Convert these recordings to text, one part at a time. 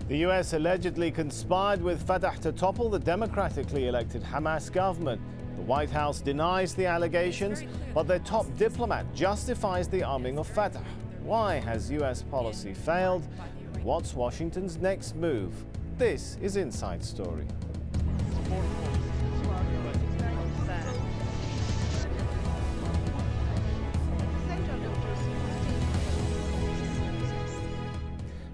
The US allegedly conspired with Fatah to topple the democratically elected Hamas government. The White House denies the allegations, but their top diplomat justifies the arming of Fatah. Why has US policy failed? What's Washington's next move? This is Inside Story.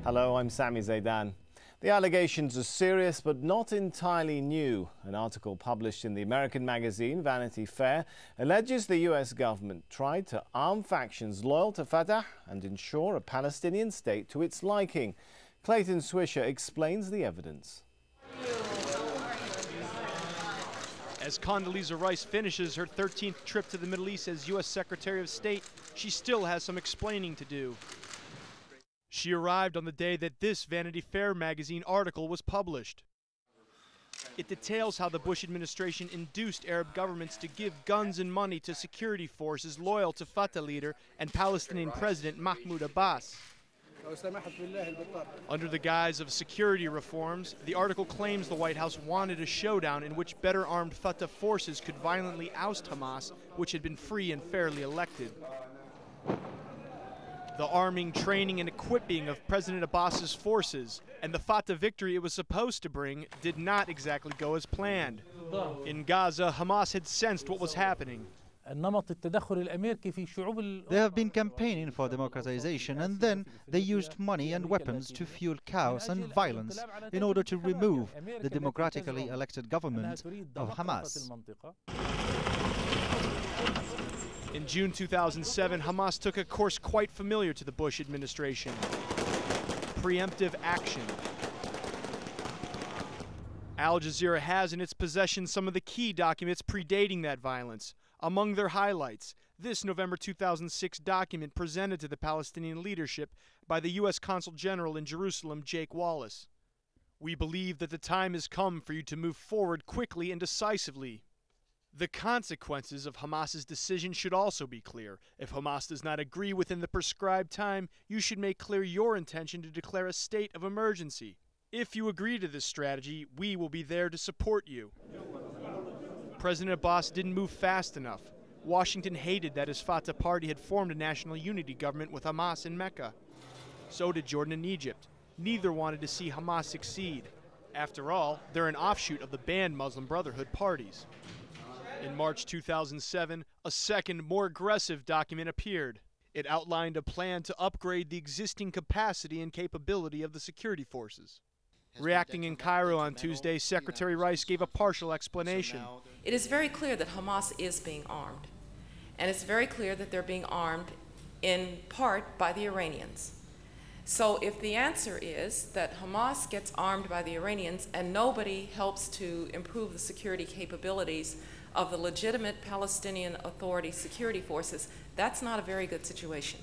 Hello, I'm Sami Zeidan. The allegations are serious but not entirely new. An article published in the American magazine Vanity Fair alleges the US government tried to arm factions loyal to Fatah and ensure a Palestinian state to its liking. Clayton Swisher explains the evidence. As Condoleeza Rice finishes her 13th trip to the Middle East as U.S. Secretary of State, she still has some explaining to do. She arrived on the day that this Vanity Fair magazine article was published. It details how the Bush administration induced Arab governments to give guns and money to security forces loyal to Fatah leader and Palestinian President Mahmoud Abbas. Under the guise of security reforms, the article claims the White House wanted a showdown in which better armed Fatah forces could violently oust Hamas, which had been free and fairly elected. The arming, training, and equipping of President Abbas's forces and the Fatah victory it was supposed to bring did not exactly go as planned. In Gaza, Hamas had sensed what was happening. They have been campaigning for democratization, and then they used money and weapons to fuel chaos and violence in order to remove the democratically elected government of Hamas. In June 2007, Hamas took a course quite familiar to the Bush administration: preemptive action. Al Jazeera has in its possession some of the key documents predating that violence. Among their highlights, this November 2006 document presented to the Palestinian leadership by the U.S. Consul General in Jerusalem, Jake Wallace. "We believe that the time has come for you to move forward quickly and decisively. The consequences of Hamas's decision should also be clear. If Hamas does not agree within the prescribed time, you should make clear your intention to declare a state of emergency. If you agree to this strategy, we will be there to support you." President Abbas didn't move fast enough. Washington hated that his Fatah party had formed a national unity government with Hamas in Mecca. So did Jordan and Egypt. Neither wanted to see Hamas succeed. After all, they're an offshoot of the banned Muslim Brotherhood parties. In March 2007, a second, more aggressive document appeared. It outlined a plan to upgrade the existing capacity and capability of the security forces. Reacting in Cairo on Tuesday, Secretary Rice gave a partial explanation. It is very clear that Hamas is being armed, and it's very clear that they're being armed in part by the Iranians. So if the answer is that Hamas gets armed by the Iranians and nobody helps to improve the security capabilities of the legitimate Palestinian Authority security forces, that's not a very good situation.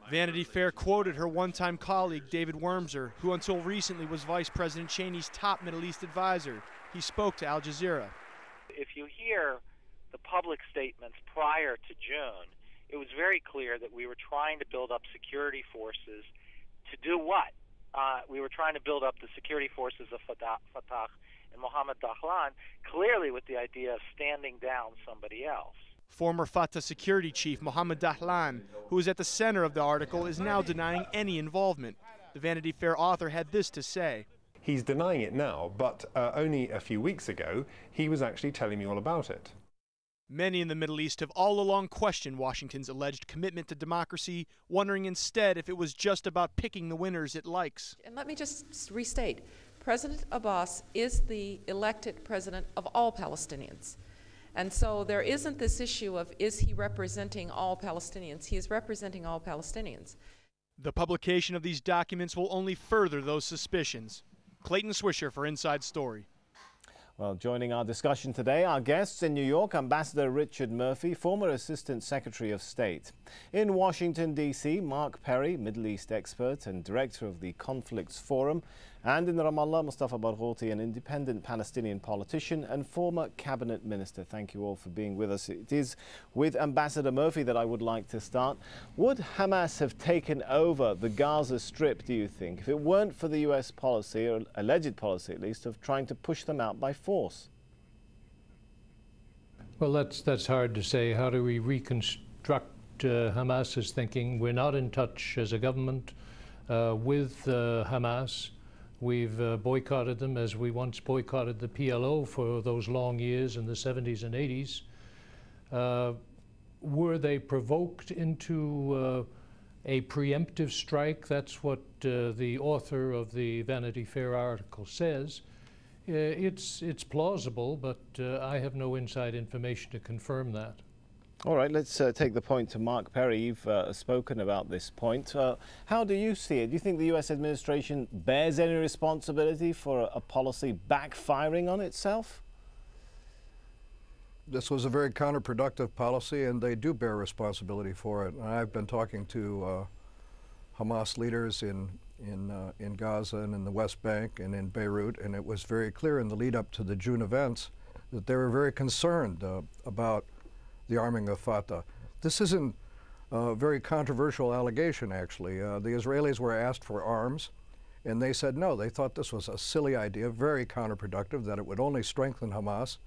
Vanity Fair quoted her one-time colleague, David Wormser, who until recently was Vice President Cheney's top Middle East advisor. He spoke to Al Jazeera. If you hear the public statements prior to June, it was very clear that we were trying to build up security forces to do what? We were trying to build up the security forces of Fatah and Mohammed Dahlan, clearly with the idea of standing down somebody else. Former Fatah security chief Mohammed Dahlan, who is at the center of the article, is now denying any involvement. The Vanity Fair author had this to say. He's denying it now, but only a few weeks ago, he was actually telling me all about it. Many in the Middle East have all along questioned Washington's alleged commitment to democracy, wondering instead if it was just about picking the winners it likes. And let me just restate, President Abbas is the elected president of all Palestinians. And so there isn't this issue of, is he representing all Palestinians? He is representing all Palestinians. The publication of these documents will only further those suspicions. Clayton Swisher for Inside Story. Well, joining our discussion today, our guests in New York, Ambassador Richard Murphy, former Assistant Secretary of State. In Washington, D.C., Mark Perry, Middle East expert and director of the Conflicts Forum, And in Ramallah, Mustafa Barghouti, an independent Palestinian politician and former cabinet minister. Thank you all for being with us. It is with Ambassador Murphy that I would like to start. Would Hamas have taken over the Gaza Strip, do you think, if it weren't for the US policy, or alleged policy at least, of trying to push them out by force? Well, that's hard to say. How do we reconstruct Hamas's thinking? We're not in touch as a government with Hamas. We've boycotted them as we once boycotted the PLO for those long years in the 70s and 80s. Were they provoked into a preemptive strike? That's what the author of the Vanity Fair article says. It's plausible, but I have no inside information to confirm that. All right, let's take the point to Mark Perry. You've spoken about this point. How do you see it? Do you think the US administration bears any responsibility for a policy backfiring on itself? This was a very counterproductive policy, and they do bear responsibility for it. And I've been talking to Hamas leaders in Gaza and in the West Bank and in Beirut, and it was very clear in the lead up to the June events that they were very concerned about the arming of Fatah. This isn't a very controversial allegation, actually. The Israelis were asked for arms, and they said no. They thought this was a silly idea, very counterproductive, that it would only strengthen Hamas,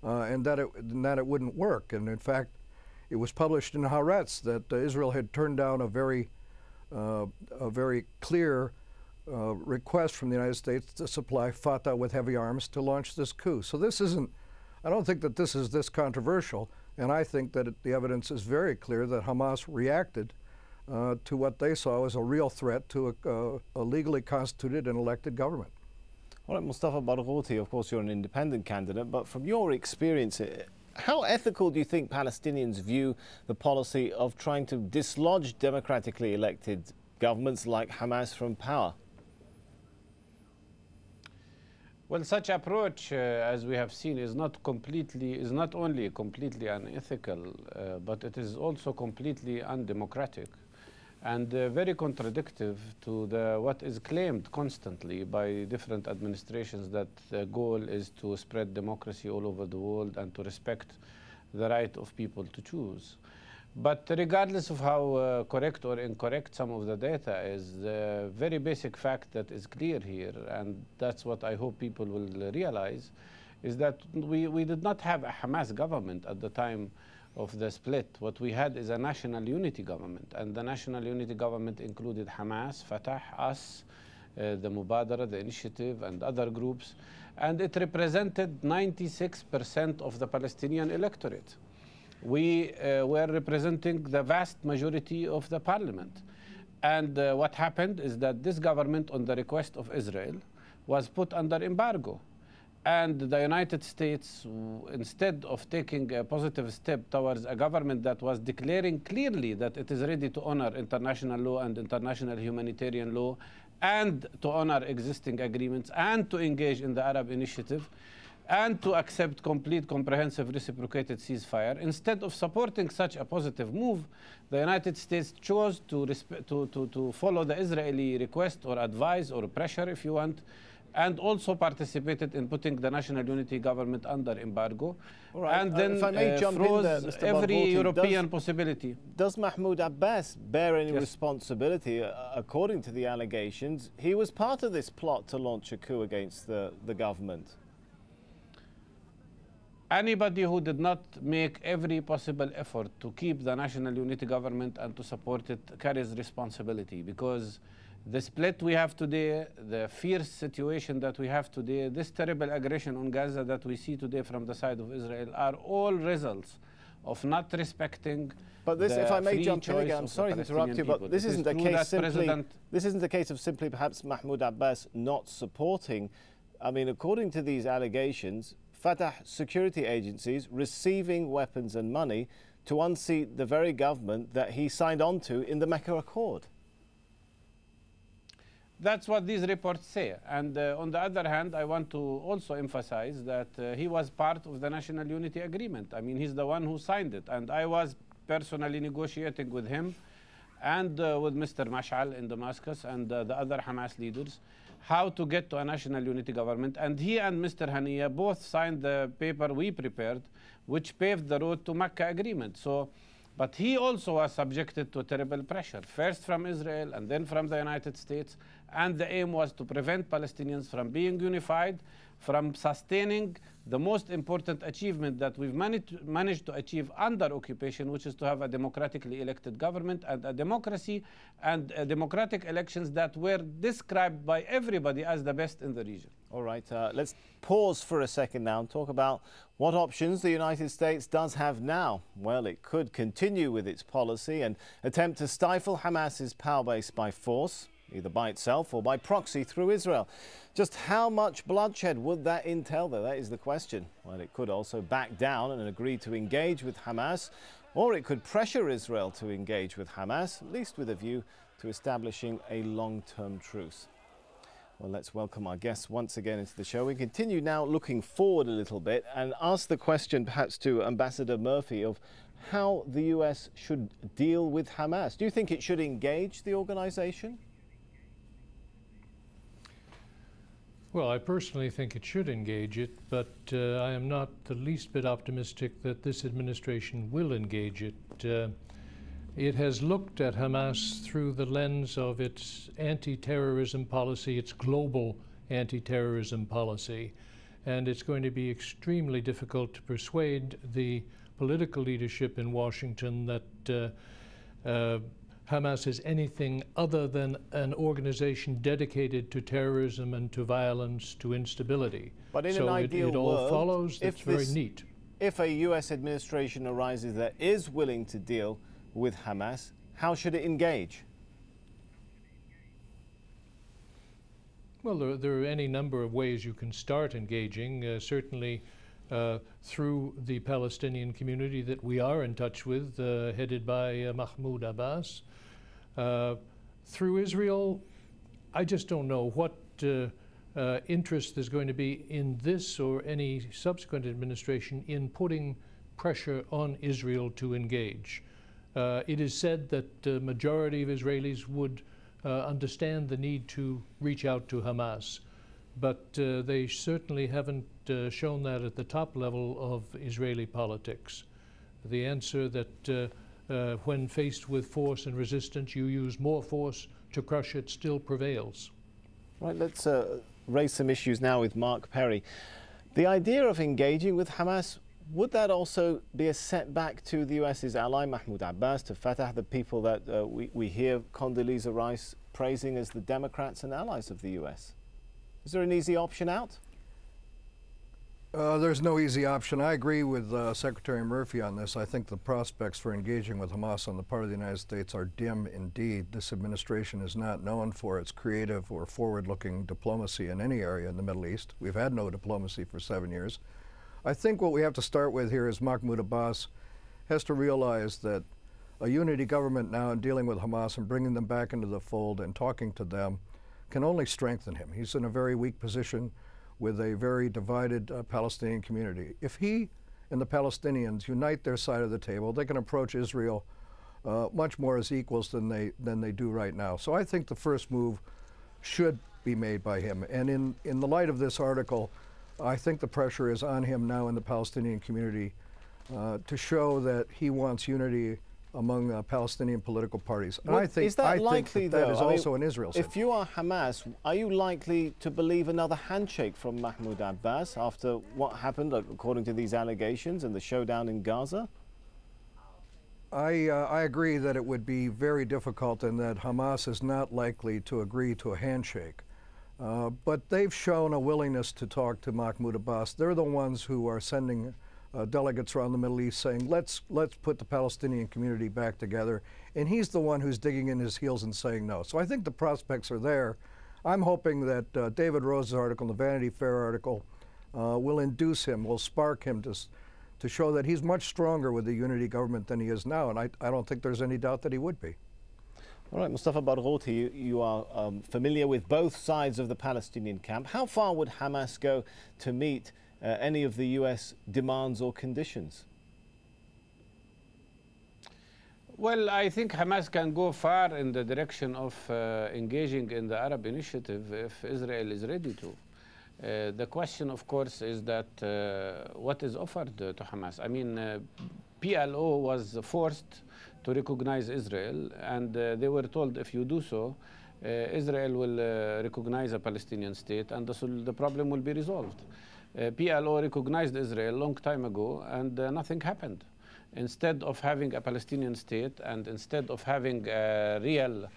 and that it wouldn't work. And in fact, it was published in Haaretz that Israel had turned down a very clear request from the United States to supply Fatah with heavy arms to launch this coup. So this isn't, I don't think that this is this controversial. And I think that the evidence is very clear that Hamas reacted to what they saw as a real threat to a legally constituted and elected government. All right, Mustafa Barghouti, of course you're an independent candidate, but from your experience, how ethical do you think Palestinians view the policy of trying to dislodge democratically elected governments like Hamas from power? Well, such approach, as we have seen, is not only completely unethical, but it is also completely undemocratic and very contradictory to what is claimed constantly by different administrations, that the goal is to spread democracy all over the world and to respect the right of people to choose. But regardless of how correct or incorrect some of the data is, the very basic fact that is clear here, and that's what I hope people will realize, is that we did not have a Hamas government at the time of the split. What we had is a national unity government, and the national unity government included Hamas, Fatah, us, the Mubadara, the Initiative, and other groups, and it represented 96% of the Palestinian electorate. We were representing the vast majority of the parliament. And what happened is that this government, on the request of Israel, was put under embargo. And the United States, instead of taking a positive step towards a government that was declaring clearly that it is ready to honor international law and international humanitarian law, and to honor existing agreements, and to engage in the Arab Initiative, and to accept complete, comprehensive, reciprocated ceasefire. Instead of supporting such a positive move, the United States chose to follow the Israeli request or advice or pressure, if you want, and also participated in putting the national unity government under embargo, right. And then if I may jump froze in there, Mr. every Barghouti, European possibility. Does Mahmoud Abbas bear any responsibility? According to the allegations, he was part of this plot to launch a coup against the government. Anybody who did not make every possible effort to keep the national unity government and to support it carries responsibility, because the split we have today, the fierce situation that we have today, this terrible aggression on Gaza that we see today from the side of Israel are all results of not respecting. But this, if I may jump in again, I'm sorry to interrupt you, but this isn't a case simply. This isn't a case of simply perhaps Mahmoud Abbas not supporting. I mean, according to these allegations, Fatah security agencies receiving weapons and money to unseat the very government that he signed on to in the Mecca Accord. That's what these reports say. And on the other hand, I want to also emphasize that he was part of the National Unity Agreement. I mean, he's the one who signed it. And I was personally negotiating with him and with Mr. Mash'al in Damascus and the other Hamas leaders, how to get to a national unity government. And he and Mr. Haniya both signed the paper we prepared, which paved the road to Mecca agreement. So, but he also was subjected to terrible pressure, first from Israel and then from the United States. And the aim was to prevent Palestinians from being unified, from sustaining the most important achievement that we've managed to achieve under occupation, which is to have a democratically elected government and a democracy and democratic elections that were described by everybody as the best in the region. All right, let's pause for a second now and talk about what options the United States does have now. Well, it could continue with its policy and attempt to stifle Hamas's power base by force, either by itself or by proxy through Israel. Just how much bloodshed would that entail, though? That is the question. Well, it could also back down and agree to engage with Hamas, or it could pressure Israel to engage with Hamas, at least with a view to establishing a long-term truce. Well, let's welcome our guests once again into the show. We continue now looking forward a little bit and ask the question perhaps to Ambassador Murphy of how the US should deal with Hamas. Do you think it should engage the organization? Well, I personally think it should engage it, but I am not the least bit optimistic that this administration will engage it. It has looked at Hamas through the lens of its anti-terrorism policy, its global anti-terrorism policy, and it's going to be extremely difficult to persuade the political leadership in Washington that Hamas is anything other than an organization dedicated to terrorism and to violence, to instability. But in so an ideal it all world, follows that's very neat. If a US administration arises that is willing to deal with Hamas, how should it engage? Well, there are any number of ways you can start engaging, certainly through the Palestinian community that we are in touch with, headed by Mahmoud Abbas. Through Israel, I just don't know what interest there's going to be in this or any subsequent administration in putting pressure on Israel to engage. It is said that the majority of Israelis would understand the need to reach out to Hamas, but they certainly haven't shown that at the top level of Israeli politics. The answer that when faced with force and resistance, you use more force to crush it still prevails. Right, let's raise some issues now with Mark Perry. The idea of engaging with Hamas, would that also be a setback to the US's ally, Mahmoud Abbas, to Fatah, the people that we hear Condoleeza Rice praising as the Democrats and allies of the US? Is there an easy option out? There's no easy option. I agree with Secretary Murphy on this. I think the prospects for engaging with Hamas on the part of the United States are dim indeed. This administration is not known for its creative or forward-looking diplomacy in any area in the Middle East. We've had no diplomacy for 7 years. I think what we have to start with here is Mahmoud Abbas has to realize that a unity government now in dealing with Hamas and bringing them back into the fold and talking to them can only strengthen him. He's in a very weak position with a very divided Palestinian community. If he and the Palestinians unite their side of the table, they can approach Israel much more as equals than they do right now. So I think the first move should be made by him. And in the light of this article, I think the pressure is on him now in the Palestinian community to show that he wants unity among Palestinian political parties. And I think, is that likely, though? That is also in Israel's interest. If you are Hamas, are you likely to believe another handshake from Mahmoud Abbas after what happened, according to these allegations, and the showdown in Gaza? I agree that it would be very difficult and that Hamas is not likely to agree to a handshake. But they've shown a willingness to talk to Mahmoud Abbas. They're the ones who are sending delegates around the Middle East saying, let's put the Palestinian community back together. And he's the one who's digging in his heels and saying no. So I think the prospects are there. I'm hoping that David Rose's article, the Vanity Fair article, will induce him, will spark him to show that he's much stronger with the unity government than he is now. And I don't think there's any doubt that he would be. All right, Mustafa Barghouti, you are familiar with both sides of the Palestinian camp. How far would Hamas go to meet any of the US demands or conditions? Well, I think Hamas can go far in the direction of engaging in the Arab initiative if Israel is ready to. The question, of course, is that what is offered to Hamas? I mean, PLO was forced to recognize Israel, and they were told if you do so, Israel will recognize a Palestinian state, and the problem will be resolved. PLO recognized Israel a long time ago, and nothing happened. Instead of having a Palestinian state and instead of having a real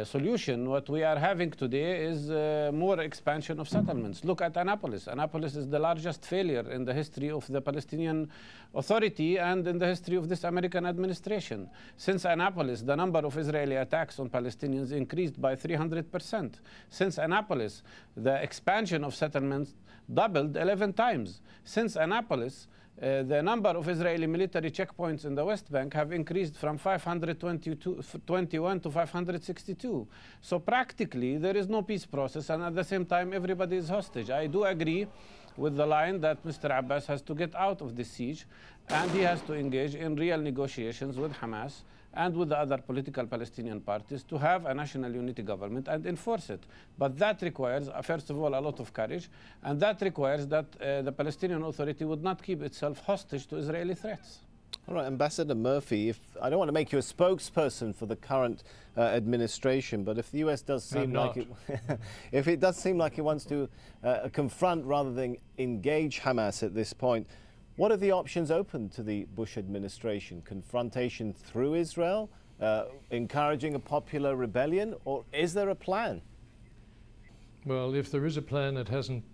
solution, what we are having today is more expansion of settlements. Look at Annapolis. Annapolis is the largest failure in the history of the Palestinian Authority and in the history of this American administration. Since Annapolis, the number of Israeli attacks on Palestinians increased by 300%. Since Annapolis, the expansion of settlements doubled 11 times. Since Annapolis, the number of Israeli military checkpoints in the West Bank have increased from 521 to 562. So practically, there is no peace process, and at the same time, everybody is hostage. I do agree with the line that Mr. Abbas has to get out of this siege, and he has to engage in real negotiations with Hamas and with the other political Palestinian parties to have a national unity government and enforce it. But that requires, first of all, a lot of courage, and that requires that the Palestinian Authority would not keep itself hostage to Israeli threats. All right, Ambassador Murphy, I don't want to make you a spokesperson for the current administration, but if the US does seem like it, if it does seem like it wants to confront rather than engage Hamas at this point, what are the options open to the Bush administration? Confrontation through Israel, encouraging a popular rebellion, or is there a plan? Well, if there is a plan, it hasn't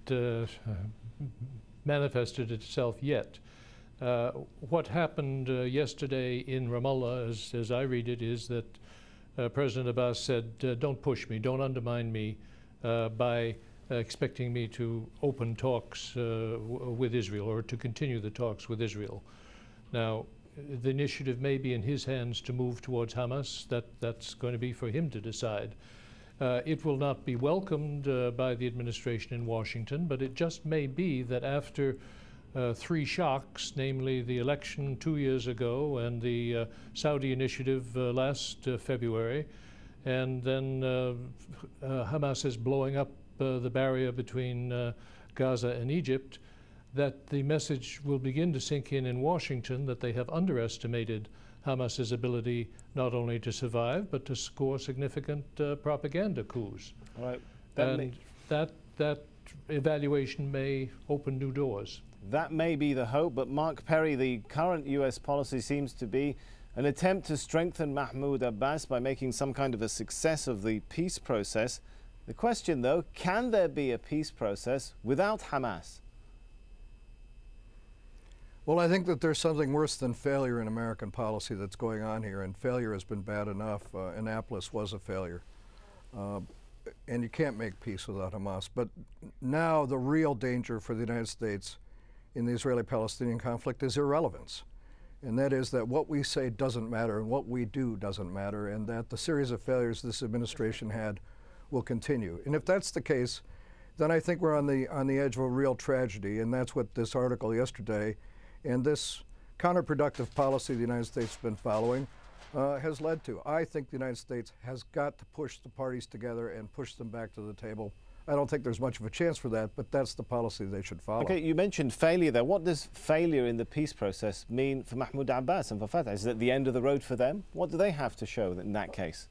manifested itself yet. What happened yesterday in Ramallah, as I read it, is that President Abbas said, don't push me, don't undermine me by expecting me to open talks with Israel or to continue the talks with Israel. Now, the initiative may be in his hands to move towards Hamas. That's going to be for him to decide. It will not be welcomed by the administration in Washington, but it just may be that after 3 shocks, namely the election 2 years ago and the Saudi initiative last February, and then Hamas is blowing up the barrier between Gaza and Egypt, that the message will begin to sink in Washington that they have underestimated Hamas's ability not only to survive, but to score significant propaganda coups. All right. And that evaluation may open new doors. That may be the hope, but Mark Perry, the current US policy seems to be an attempt to strengthen Mahmoud Abbas by making some kind of a success of the peace process. The question, though, can there be a peace process without Hamas? Well, I think that there's something worse than failure in American policy that's going on here, and failure has been bad enough. Annapolis was a failure. And you can't make peace without Hamas. But now the real danger for the United States in the Israeli-Palestinian conflict is irrelevance. And that is that what we say doesn't matter and what we do doesn't matter, and that the series of failures this administration had will continue. And if that's the case, then I think we're on the edge of a real tragedy, and that's what this article yesterday and this counterproductive policy the United States has been following has led to. I think the United States has got to push the parties together and push them back to the table. I don't think there's much of a chance for that, but that's the policy they should follow. Okay, you mentioned failure there. What does failure in the peace process mean for Mahmoud Abbas and for Fatah? Is it the end of the road for them? What do they have to show in that case?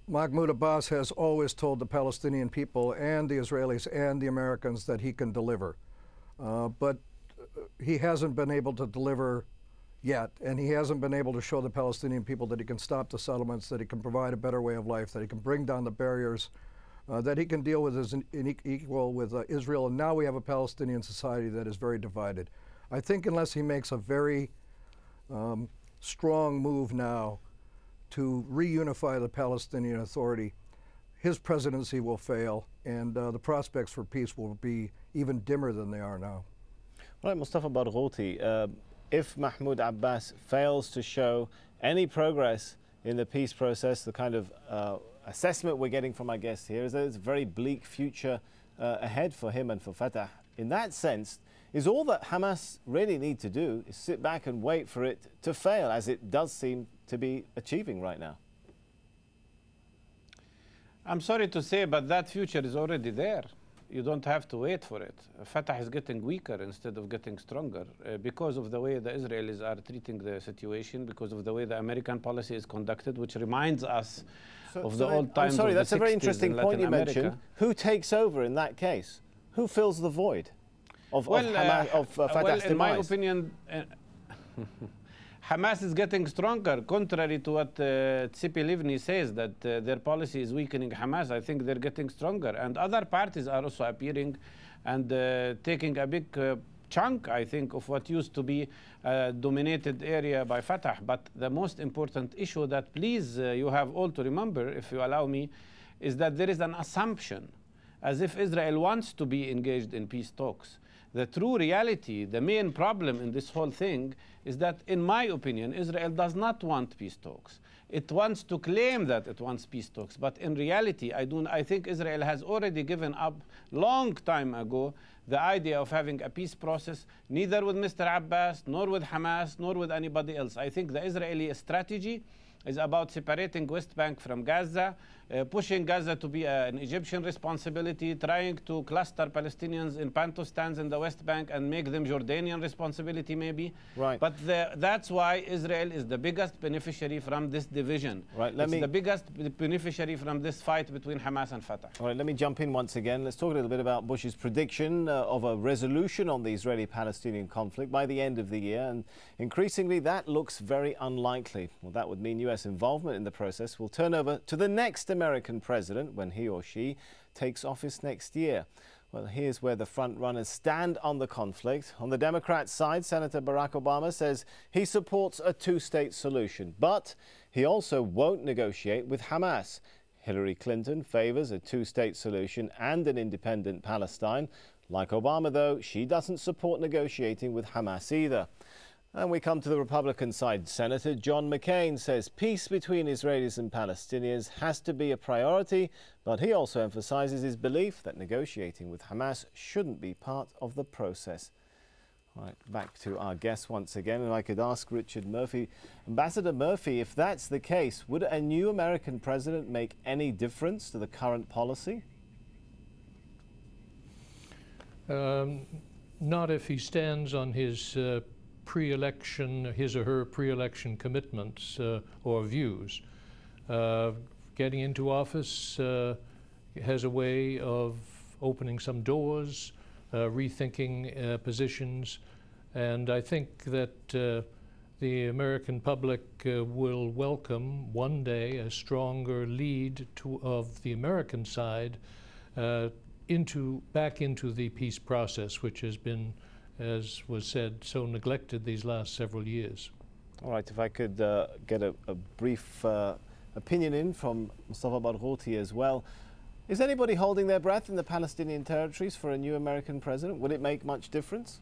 Mahmoud Abbas has always told the Palestinian people and the Israelis and the Americans that he can deliver. But he hasn't been able to deliver yet, and he hasn't been able to show the Palestinian people that he can stop the settlements, that he can provide a better way of life, that he can bring down the barriers, that he can deal with as an equal with Israel. And now we have a Palestinian society that is very divided. I think unless he makes a very strong move now to reunify the Palestinian Authority, his presidency will fail, and the prospects for peace will be even dimmer than they are now. All right, Mustafa Barghouti, if Mahmoud Abbas fails to show any progress in the peace process, the kind of assessment we're getting from our guest here is that it's a very bleak future ahead for him and for Fatah. in that sense, is all that Hamas really need to do is sit back and wait for it to fail, as it does seem to be achieving right now. I'm sorry to say, but that future is already there. You don't have to wait for it. Fatah is getting weaker instead of getting stronger because of the way the Israelis are treating the situation, because of the way the American policy is conducted, which reminds us of the old times. I'm sorry, of that's the a very 60s interesting in point you Latin America. mentioned. Who takes over in that case? Who fills the void of Fatah's in my demise? opinion, Hamas is getting stronger, contrary to what Tzipi Livni says, that their policy is weakening Hamas. I think they're getting stronger. And other parties are also appearing and taking a big chunk, I think, of what used to be a dominated area by Fatah. But the most important issue that, please, you have all to remember, if you allow me, is that there is an assumption, as if Israel wants to be engaged in peace talks. The true reality, the main problem in this whole thing is that, in my opinion, Israel does not want peace talks. It wants to claim that it wants peace talks, but in reality, I think Israel has already given up long time ago the idea of having a peace process, neither with Mr. Abbas, nor with Hamas, nor with anybody else. I think the Israeli strategy is about separating West Bank from Gaza, pushing Gaza to be an Egyptian responsibility, trying to cluster Palestinians in Pantostans in the West Bank and make them Jordanian responsibility maybe. Right. But that's why Israel is the biggest beneficiary from this division. Right. It's the biggest beneficiary from this fight between Hamas and Fatah. All right, let me jump in once again. Let's talk a little bit about Bush's prediction of a resolution on the Israeli-Palestinian conflict by the end of the year. And increasingly, that looks very unlikely. Well, that would mean U.S. involvement in the process will turn over to the next American president when he or she takes office next year. Well, here's where the front runners stand on the conflict. On the Democrat side, Senator Barack Obama says he supports a two-state solution, but he also won't negotiate with Hamas. Hillary Clinton favors a two-state solution and an independent Palestine. Like Obama, though, she doesn't support negotiating with Hamas either. And we come to the Republican side. Senator John McCain says peace between Israelis and Palestinians has to be a priority, but he also emphasizes his belief that negotiating with Hamas shouldn't be part of the process. All right, back to our guest once again, and I could ask Richard Murphy. Ambassador Murphy, if that's the case, would a new American president make any difference to the current policy? Not if he stands on his pre-election, his or her pre-election commitments or views. Getting into office has a way of opening some doors, rethinking positions, and I think that the American public will welcome one day a stronger lead of the American side back into the peace process, which has been, as was said, so neglected these last several years. All right, if I could get a brief opinion in from Mustafa Barghouti as well. Is anybody holding their breath in the Palestinian territories for a new American president? Would it make much difference?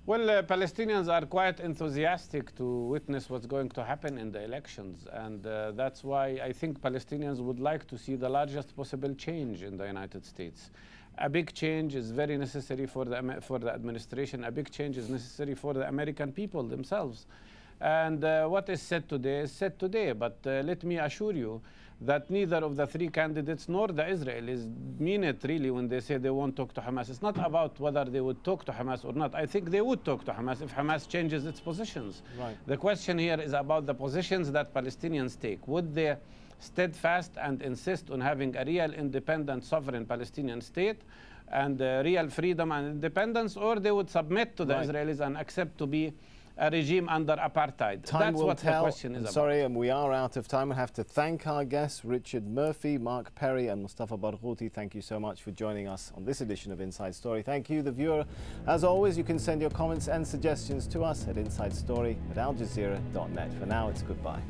Well, Palestinians are quite enthusiastic to witness what's going to happen in the elections, and that's why I think Palestinians would like to see the largest possible change in the United States. A big change is very necessary for the administration. A big change is necessary for the American people themselves. And what is said today is said today, but let me assure you that neither of the three candidates nor the Israelis mean it really when they say they won't talk to Hamas. It's not about whether they would talk to Hamas or not. I think they would talk to Hamas if Hamas changes its positions. Right. The question here is about the positions that Palestinians take. Would they steadfast and insist on having a real independent sovereign Palestinian state and real freedom and independence, or they would submit to the Israelis and accept to be a regime under apartheid? Time That's will what tell. the question is about. Sorry, and we are out of time. I have to thank our guests, Richard Murphy, Mark Perry and Mustafa Barghouti. Thank you so much for joining us on this edition of Inside Story. Thank you, the viewer. As always, you can send your comments and suggestions to us at insidestory@aljazeera.net. For now, it's goodbye.